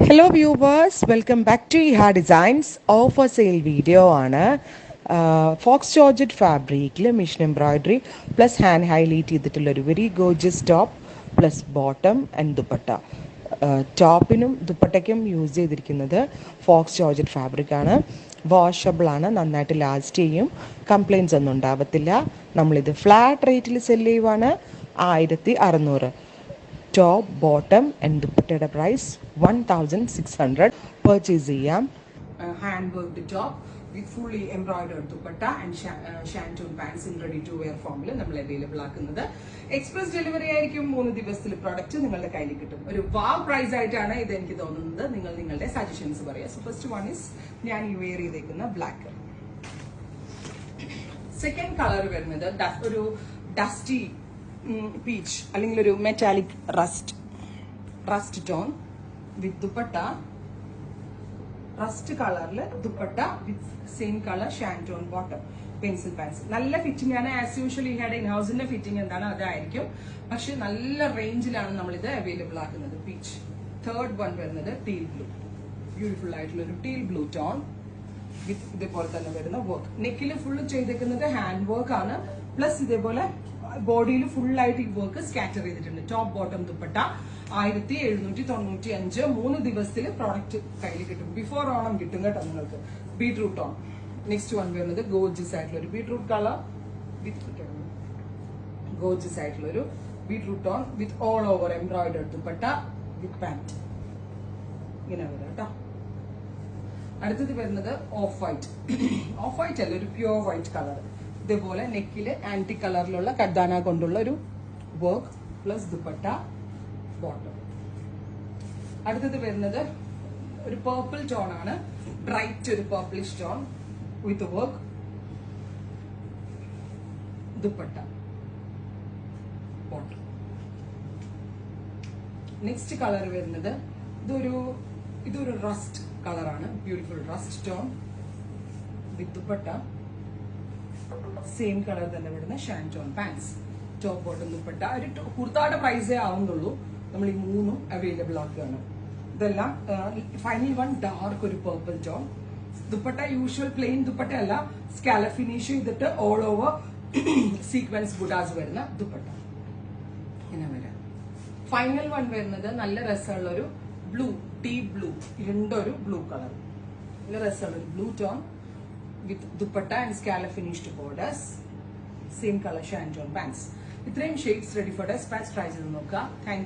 Hello viewers, welcome back to Iha Designs. Offer sale video ആണ് faux georgette ഫാബ്രിക്കിൽ machine embroidery plus hand highlight ചെയ്തിട്ടുള്ള ഒരു very gorgeous top plus bottom and dupatta. ടോപ്പിനും ദുപ്പട്ടയ്ക്കും use ചെയ്തിരിക്കുന്നത് faux georgette fabric ആണ്. Washable ആണ്, നന്നായിട്ട് ലാസ്റ്റ് ചെയ്യും, കംപ്ലയിൻസ് ഒന്നും ഉണ്ടാവത്തില്ല. നമ്മളിത് ഫ്ലാറ്റ് റേറ്റിൽ സെല് ചെയ്യുവാണ് 1600. ടോപ്പ് ബോട്ടം ആൻഡ് ദുപ്പട്ടയുടെ പ്രൈസ് 1600. പർച്ചേസ് ചെയ്യാം. Hand worked top with fully embroidered dupatta and shantoon pants in ready to wear ഫോമിൽ നമ്മൾ അവൈലബിൾ ആക്കുന്നത്. എക്സ്പ്രസ് ഡെലിവറി ആയിരിക്കും. 3 ദിവസത്തിൽ പ്രോഡക്റ്റ് നിങ്ങളുടെ കയ്യിൽ കിട്ടും. ഒരു വാവ് പ്രൈസ് ആയിട്ടാണ് ഇത് എനിക്ക് തോന്നുന്നത്. നിങ്ങൾ നിങ്ങളുടെ സജഷൻസ് പറയാം. സോ ഫസ്റ്റ് വൺ ഇസ് ഞാൻ വെയർ ചെയ്തേക്കുന്ന ബ്ലാക്ക്. സെക്കൻഡ് കളർ വരുന്നത് ഒരു ഡസ്റ്റി പീച്ച് അല്ലെങ്കിൽ ഒരു metallic rust tone with dupatta. Rust കളറിൽ dupatta with same colour shantoon bottom, pencil pants. നല്ല ഫിറ്റിംഗ് ആണ്. ആസ് യൂഷ്വൽ ഈ ഹെഡ് ഇൻ ഹൗസിന്റെ ഫിറ്റിംഗ് എന്താണ് അതായിരിക്കും, പക്ഷെ നല്ല റേഞ്ചിലാണ് നമ്മൾ ഇത് അവൈലബിൾ ആക്കുന്നത്. പീച്ച്. തേർഡ് വൺ വരുന്നത് ടീൽ ബ്ലൂ. ബ്യൂട്ടിഫുൾ ആയിട്ടുള്ള ഒരു ടീൽ ബ്ലൂ ടോൺ വിത്ത് ഇതേപോലെ തന്നെ വരുന്ന വർക്ക്. നെക്കിൽ ഫുള്ള് ചെയ്തേക്കുന്നത് ഹാൻഡ് വർക്ക് ആണ്. പ്ലസ് ഇതേപോലെ ബോഡിയിൽ ഫുൾ ആയിട്ട് ഈ വർക്ക് സ്കാറ്റർ ചെയ്തിട്ടുണ്ട്. Top bottom dupatta 1795. 3 ദിവസത്തിൽ പ്രോഡക്റ്റ് കയ്യിൽ കിട്ടും. ബിഫോർ ഓണം കിട്ടും കേട്ടോ നിങ്ങൾക്ക്. Beetroot on. നെക്സ്റ്റ് വൺ വരുന്നത് ഗോർജിയസ് ആയിട്ടുള്ള ഒരു ബീട്രൂട്ട് കളർ വിത്ത് ഗോർജിയസ് ആയിട്ടുള്ള ഒരു beetroot on with all over embroidered dupatta with pant. ഇങ്ങനെ വരാം കേട്ടോ. അടുത്തത് വരുന്നത് ഓഫ് വൈറ്റ്. ഓഫ് വൈറ്റ് അല്ല, ഒരു പ്യുവർ വൈറ്റ് കളർ. ഇതേപോലെ നെക്കില് ആന്റി കളറിലുള്ള കർദാന കൊണ്ടുള്ള ഒരു വർക്ക് പ്ലസ് ദുപ്പട്ട ബോട്ടം. അടുത്തത് വരുന്നത് ഒരു പേർപ്പിൾ ടോൺ ആണ്. ബ്രൈറ്റ് ഒരു purplish tone with work dupatta bottom. Next colour വരുന്നത് ഇതൊരു റസ്റ്റ് കളറാണ്. Beautiful rust tone with dupatta. Same colour തന്നെ വരുന്ന shantoon pants. Top bottom dupatta. ഒരു കുർത്തയുടെ പ്രൈസേ ആവുന്നുള്ളൂ. നമ്മൾ ഈ 3 അവൈലബിൾ ആക്കുകയാണ്. ഇതെല്ലാം ഫൈനൽ വൺ ഡാർക്ക് ഒരു purple tone. Dupatta usual plain dupatta അല്ല, സ്കാലപ്പ് ഫിനിഷ് ചെയ്തിട്ട് ഓൾ ഓവർ സീക്വൻസ് ബുഡാസ് വരുന്ന ദുപ്പട്ട. ഇങ്ങനെ വരാം. ഫൈനൽ വൺ വരുന്നത് നല്ല രസമുള്ള ഒരു ബ്ലൂ, ഡീപ് ബ്ലൂ, ഇരുണ്ടൊരു ബ്ലൂ കളർ. നല്ല രസമുള്ള ഒരു blue tone with dupatta and scallop finished borders. Same colour shantoon pants. ഇത്രയും shades ready for dispatch. Try ചെയ്ത് നോക്കുക. താങ്ക്